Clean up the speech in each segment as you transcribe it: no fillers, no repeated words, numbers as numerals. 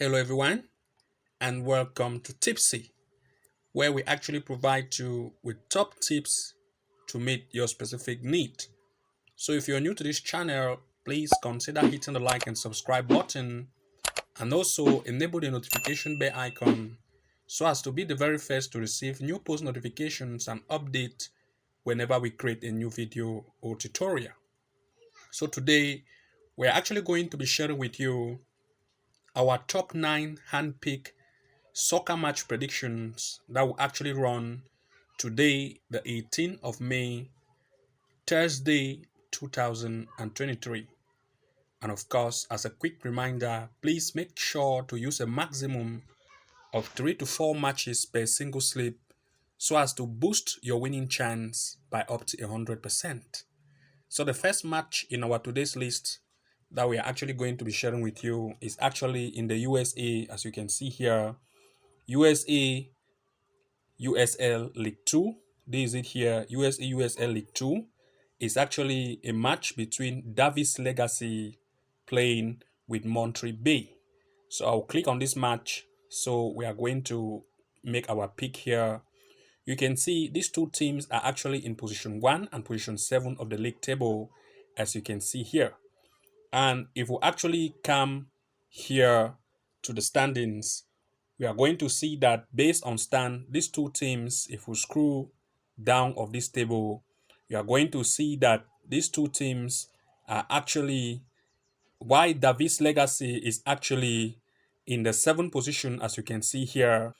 Hello everyone and welcome to Tipsy, where we actually provide you with top tips to meet your specific need. So if you're new to this channel, please consider hitting the like and subscribe button and also enable the notification bell icon so as to be the very first to receive new post notifications and updates whenever we create a new video or tutorial. So today we're actually going to be sharing with you our top 9 handpicked soccer match predictions that will actually run today, the 18th of May, Thursday, 2023. And of course, as a quick reminder, please make sure to use a maximum of 3 to 4 matches per single slip so as to boost your winning chance by up to 100%. So the first match in our today's list that we are actually going to be sharing with you is actually in the USA, as you can see here. USA USL League 2. This is it here. USA USL League 2 is actually a match between Davis Legacy playing with Monterey. So I'll click on this match. So we are going to make our pick here. You can see these two teams are actually in position 1 and position 7 of the league table, as you can see here. And if we actually come here to the standings, we are going to see that based on stand, these two teams, if we scroll down of this table, you are going to see that these two teams are actually, why Davis Legacy is actually in the 7th position, as you can see here.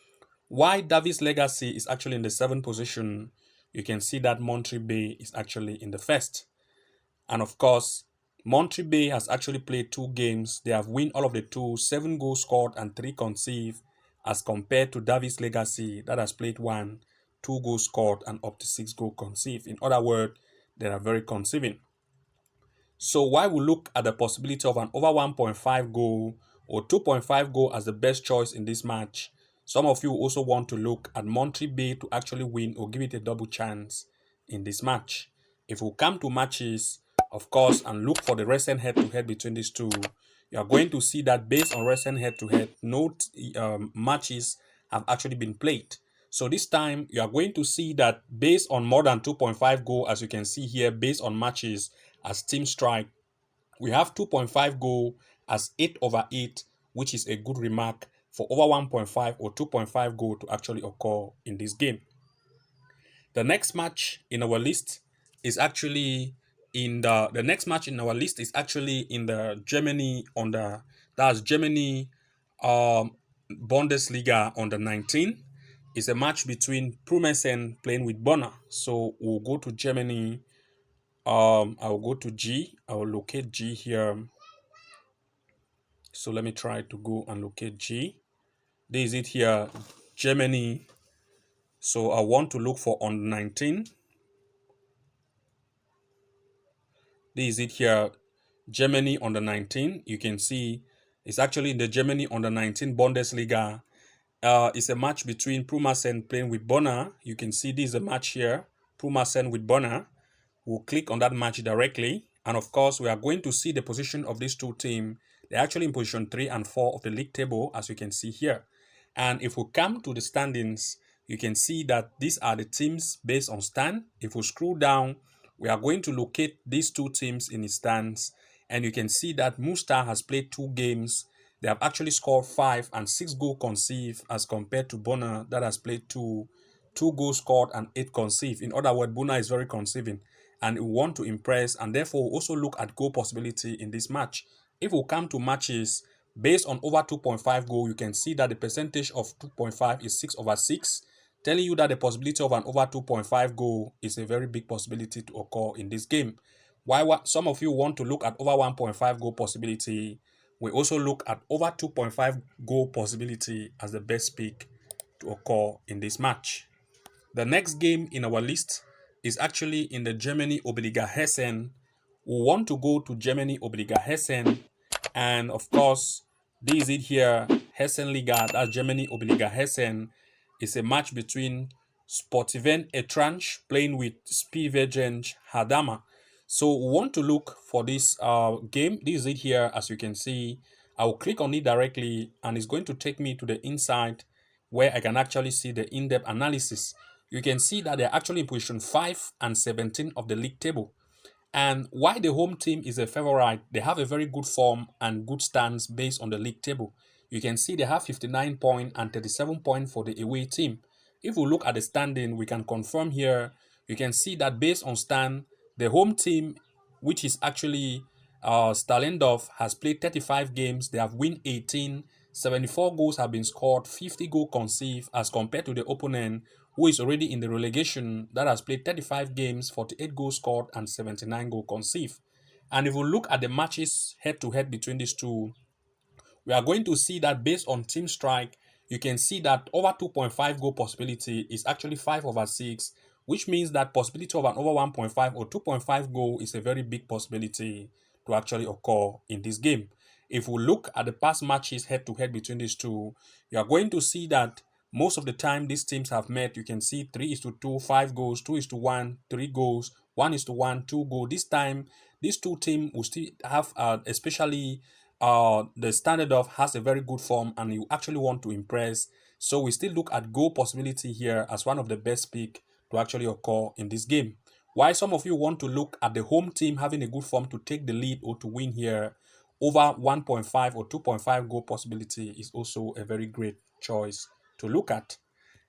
Why Davis Legacy is actually in the 7th position, you can see that Monterey is actually in the 1st. And of course, Monterey has actually played 2 games. They have won all of the 2, 7 goals scored and 3 conceded, as compared to Davis Legacy that has played 1, 2 goals scored and up to 6 goals conceded. In other words, they are very conceding. So while we look at the possibility of an over 1.5 goal or 2.5 goal as the best choice in this match, some of you also want to look at Monterey to actually win or give it a double chance in this match. If we come to matches, of course, and look for the recent head-to-head between these two, you are going to see that based on recent head-to-head, no matches have actually been played. So this time, you are going to see that based on more than 2.5 goal, as you can see here, based on matches as team strike, we have 2.5 goal as 8/8, which is a good remark for over 1.5 or 2.5 goal to actually occur in this game. The next match in our list is actually in the next match in our list is actually in the Germany Germany Bundesliga under 19. It's a match between Pumas playing with Bonner. So we'll go to Germany. I'll go to G. I'll locate G here. So let me try to go and locate G. This is it here, Germany. So I want to look for under 19. This is it here, Germany under 19. You can see it's actually in the Germany under 19 Bundesliga. It's a match between Pumas playing with Bonner. You can see this is a match here, Pumas with Bonner. We'll click on that match directly. And of course, we are going to see the position of these two teams. They're actually in position 3 and 4 of the league table, as you can see here. And if we come to the standings, you can see that these are the teams based on stand. If we scroll down, we are going to locate these two teams in the stands. And you can see that Musta has played 2 games. They have actually scored 5 and 6 goals conceded, as compared to Bonner that has played 2 goals scored and 8 conceded. In other words, Bonner is very conceding and we want to impress, and therefore also look at goal possibility in this match. If we come to matches based on over 2.5 goal, you can see that the percentage of 2.5 is 6/6, telling you that the possibility of an over 2.5 goal is a very big possibility to occur in this game. While some of you want to look at over 1.5 goal possibility, we also look at over 2.5 goal possibility as the best pick to occur in this match. The next game in our list is actually in the Germany Oberliga Hessen. We want to go to Germany Oberliga Hessen, and of course, this is it here, Hessen Liga, that's Germany Oberliga Hessen. It's a match between Sportfreunde Eintracht playing with Spielverein Hadamar. So we want to look for this game. This is it here, as you can see. I will click on it directly and it's going to take me to the inside where I can actually see the in-depth analysis. You can see that they're actually in position 5 and 17 of the league table. And why the home team is a favorite, they have a very good form and good stance based on the league table. You can see they have 59 points and 37 points for the away team. If we look at the standing, we can confirm here, you can see that based on stand, the home team, which is actually Stadtallendorf, has played 35 games. They have won 18, 74 goals have been scored, 50 goals conceived, as compared to the opponent, who is already in the relegation, that has played 35 games, 48 goals scored, and 79 goals conceived. And if we look at the matches head-to-head between these two, we are going to see that based on team strike, you can see that over 2.5 goal possibility is actually 5 over 6, which means that possibility of an over 1.5 or 2.5 goal is a very big possibility to actually occur in this game. If we look at the past matches head-to-head between these two, you are going to see that most of the time these teams have met. You can see 3:2, 5 goals, 2:1, 3 goals, 1:1, 2 goals. This time, these two teams will still have, especially the standard of has a very good form and you actually want to impress. So we still look at goal possibility here as one of the best pick to actually occur in this game. Why some of you want to look at the home team having a good form to take the lead or to win here, over 1.5 or 2.5 goal possibility is also a very great choice to look at.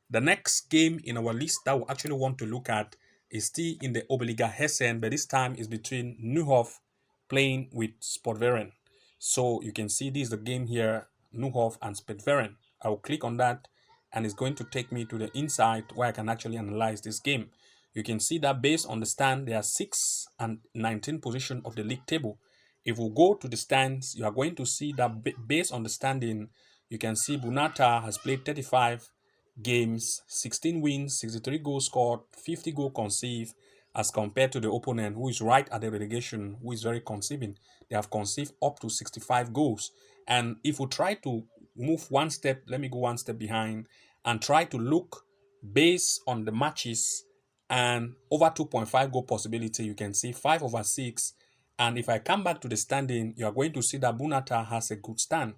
The next game in our list that we actually want to look at is still in the Oberliga Hessen, but this time is between Neuhof playing with Sportfreunde. So you can see this is the game here, Neuhof and Sportfreunde. I will click on that and it's going to take me to the inside where I can actually analyze this game. You can see that based on the stand, they are 6 and 19 position of the league table. If we go to the stands, you are going to see that based on the standing, you can see Bunata has played 35 games, 16 wins, 63 goals scored, 50 goals conceived, as compared to the opponent who is right at the relegation, who is very conceiving. They have conceived up to 65 goals. And if we try to move one step, let me go one step behind and try to look based on the matches and over 2.5 goal possibility, you can see 5 over 6. And if I come back to the standing, you are going to see that Bunata has a good stand.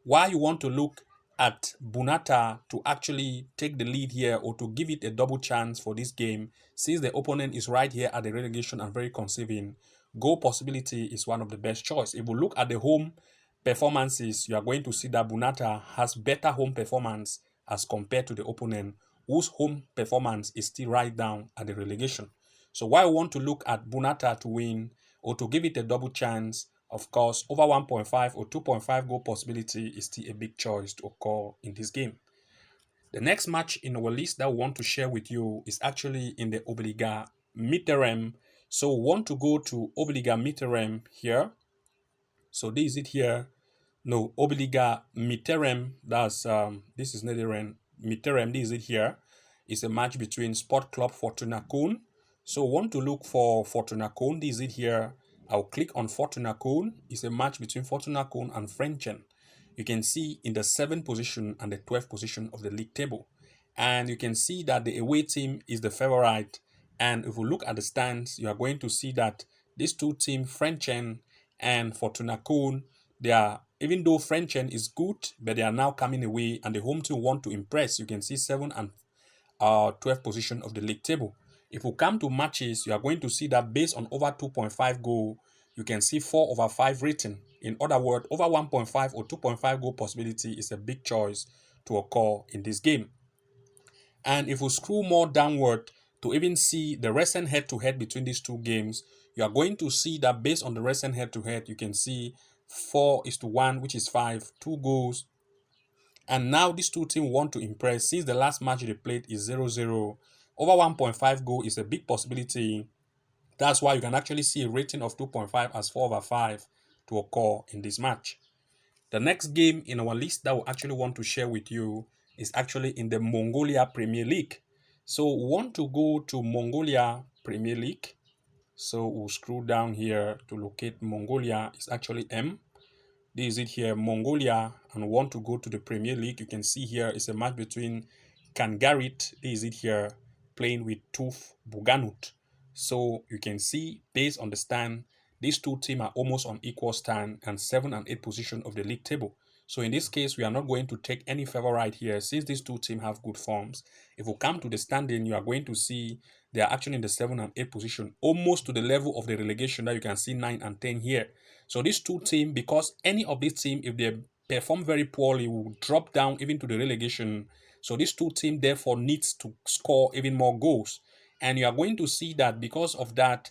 Why you want to look at Bunata to actually take the lead here or to give it a double chance for this game, since the opponent is right here at the relegation and very conceiving, goal possibility is one of the best choice. If we look at the home performances, you are going to see that Bunata has better home performance as compared to the opponent, whose home performance is still right down at the relegation. So why I want to look at Bunata to win or to give it a double chance, of course, over 1.5 or 2.5 goal possibility is still a big choice to occur in this game. The next match in our list that we want to share with you is actually in the Oberliga Mittelrhein. So we want to go to Oberliga Mittelrhein here. So this is it here. No, Oberliga Mittelrhein, that's this is Netherlands. Mittelrhein, this is it here. It's a match between Sport Club Fortuna Köln. So want to look for Fortuna Köln, this is it here. I'll click on Fortuna Köln. It's a match between Fortuna Köln and Frechen. You can see in the 7th position and the 12th position of the league table. And you can see that the away team is the favorite. And if we look at the stands, you are going to see that these two teams, Frechen and Fortuna Köln, they are, even though Frechen is good, but they are now coming away and the home team want to impress. You can see 7th and 12th position of the league table. If we come to matches, you are going to see that based on over 2.5 goal, you can see 4 over 5 written. In other words, over 1.5 or 2.5 goal possibility is a big choice to occur in this game. And if we scroll more downward to even see the recent head-to-head between these two games, you are going to see that based on the recent head-to-head, you can see 4:1, which is 5, 2 goals. And now these two teams want to impress. Since the last match they played is 0-0, over 1.5 goal is a big possibility. That's why you can actually see a rating of 2.5 as 4 over 5 to occur in this match. The next game in our list that we actually want to share with you is actually in the Mongolia Premier League. So we want to go to Mongolia Premier League. So we'll scroll down here to locate Mongolia. It's actually M. This is it here, Mongolia, and we want to go to the Premier League. You can see here it's a match between Kangarit, this is it here, playing with Tuv Buganuud. So you can see based on the stand, these two teams are almost on equal stand and 7 and 8 position of the league table. So in this case, we are not going to take any favorite here since these two teams have good forms. If we come to the standing, you are going to see they are actually in the 7 and 8 position, almost to the level of the relegation that you can see 9 and 10 here. So these two teams, because any of these teams, if they perform very poorly, will drop down even to the relegation. So these two teams therefore needs to score even more goals. And you are going to see that because of that,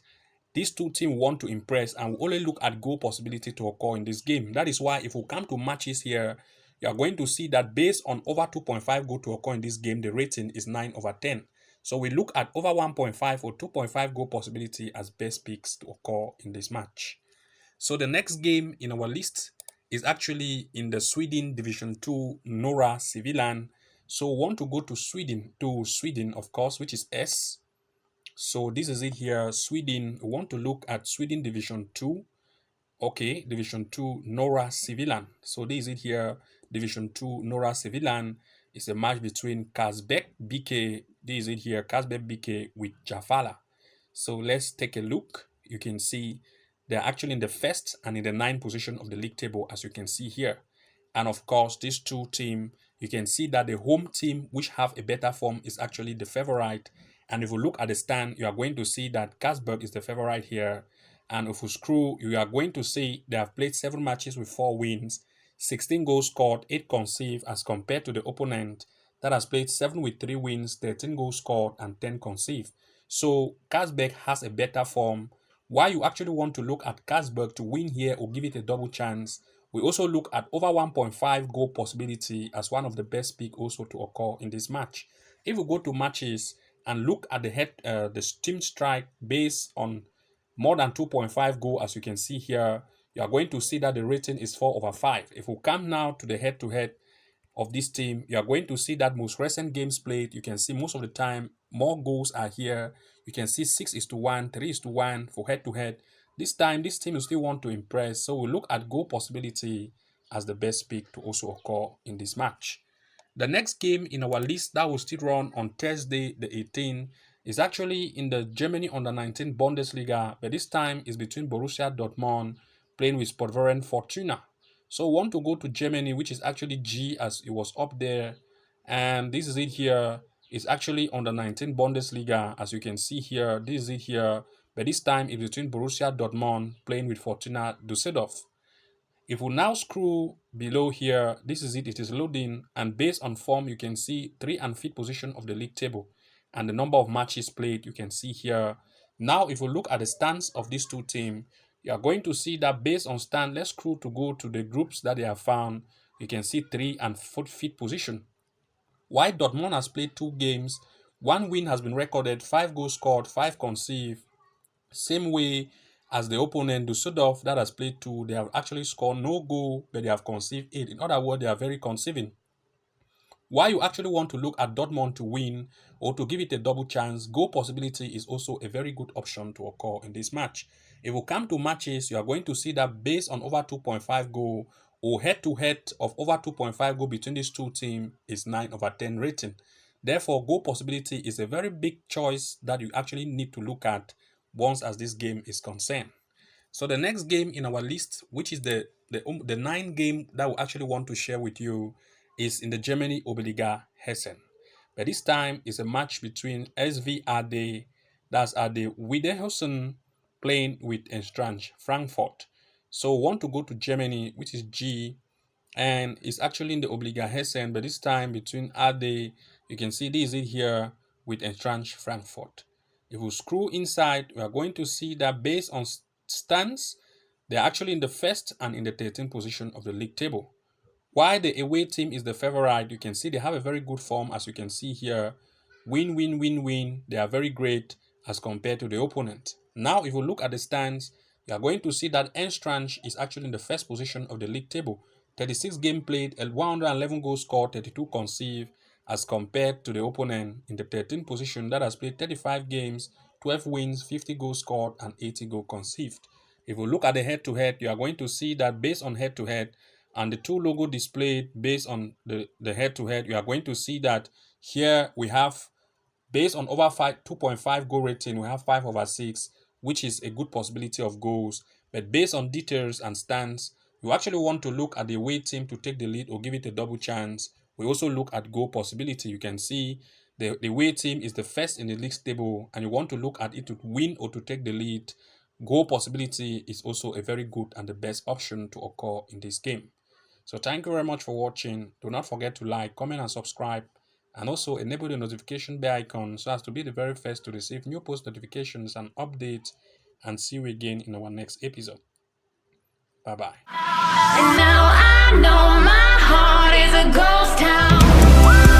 these two teams want to impress and will only look at goal possibility to occur in this game. That is why if we come to matches here, you are going to see that based on over 2.5 goal to occur in this game, the rating is 9/10. So we look at over 1.5 or 2.5 goal possibility as best picks to occur in this match. So the next game in our list is actually in the Sweden Division 2 Norra Civilan. So we want to go to Sweden of course, which is S. So this is it here, Sweden. We want to look at Sweden Division 2. Okay, Division 2 Norra Civilan. So this is it here, Division 2 Norra Civilan. It's a match between Karsberg BK. This is it here, Karsberg BK with Järfälla. So let's take a look. You can see they're actually in the first and in the ninth position of the league table, as you can see here. And of course, these two teams, you can see that the home team, which have a better form, is actually the favorite. And if you look at the stand, you are going to see that Karsberg is the favorite here. And if you screw, you are going to see they have played 7 matches with 4 wins, 16 goals scored, 8 conceded, as compared to the opponent that has played 7 with 3 wins, 13 goals scored, and 10 conceded. So Karsberg has a better form. Why you actually want to look at Karsberg to win here or give it a double chance, we also look at over 1.5 goal possibility as one of the best pick also to occur in this match. If we go to matches and look at the team strike based on more than 2.5 goal, as you can see here, you are going to see that the rating is 4/5. If we come now to the head-to-head of this team, you are going to see that most recent games played, you can see most of the time more goals are here. You can see 6:1, 3:1 for head-to-head. This time, this team will still want to impress, so we'll look at goal possibility as the best pick to also occur in this match. The next game in our list that will still run on Thursday the 18th is actually in the Germany Under-19 Bundesliga, but this time is between Borussia Dortmund playing with Sportfreunde Fortuna. So we want to go to Germany, which is actually G as it was up there. And this is it here. It's actually Under-19 Bundesliga, as you can see here. This is it here. But this time it's between Borussia Dortmund playing with Fortuna Düsseldorf. If we now scroll below here, this is it. It is loading. And based on form, you can see 3 and 5th position of the league table. And the number of matches played, you can see here. Now, if we look at the stands of these two teams, you are going to see that based on stand, let's scroll to go to the groups that they have found. You can see 3 and 5th position. While Dortmund has played 2 games, 1 win has been recorded, 5 goals scored, 5 conceded. Same way as the opponent, Sudaf, that has played 2, they have actually scored no goal, but they have conceded 8. In other words, they are very conceding. Why you actually want to look at Dortmund to win or to give it a double chance, goal possibility is also a very good option to occur in this match. If we come to matches, you are going to see that based on over 2.5 goal or head-to-head of over 2.5 goal between these two teams is 9/10 rating. Therefore, goal possibility is a very big choice that you actually need to look at once as this game is concerned. So the next game in our list, which is the 9th game that we actually want to share with you, is in the Germany Oberliga Hessen. But this time is a match between SV AD, that's AD Wiederhausen, playing with Eintracht Frankfurt. So we want to go to Germany, which is G, and it's actually in the Oberliga Hessen, but this time between AD, you can see this is it here with Eintracht Frankfurt. If we scroll inside, we are going to see that based on stands, they're actually in the 1st and in the 13th position of the league table. While the away team is the favorite, you can see they have a very good form, as you can see here. Win, win, win, win. They are very great as compared to the opponent. Now, if you look at the stands, you are going to see that Eintracht is actually in the 1st position of the league table. 36 games played, 111 goals scored, 32 conceded, as compared to the opponent in the 13th position that has played 35 games, 12 wins, 50 goals scored, and 80 goals conceded. If you look at the head-to-head, you are going to see that based on head-to-head, and the 2 logo displayed based on the head-to-head, you are going to see that here we have, based on over 2.5 goal rating, we have 5/6, which is a good possibility of goals. But based on details and stance, you actually want to look at the away team to take the lead or give it a double chance. We also look at goal possibility. You can see the away team is the first in the league table, and you want to look at it to win or to take the lead. Goal possibility is also a very good and the best option to occur in this game. So thank you very much for watching. Do not forget to like, comment, and subscribe, and also enable the notification bell icon so as to be the very first to receive new post notifications and updates. And see you again in our next episode. Bye bye. And now I know my heart is a ghost town.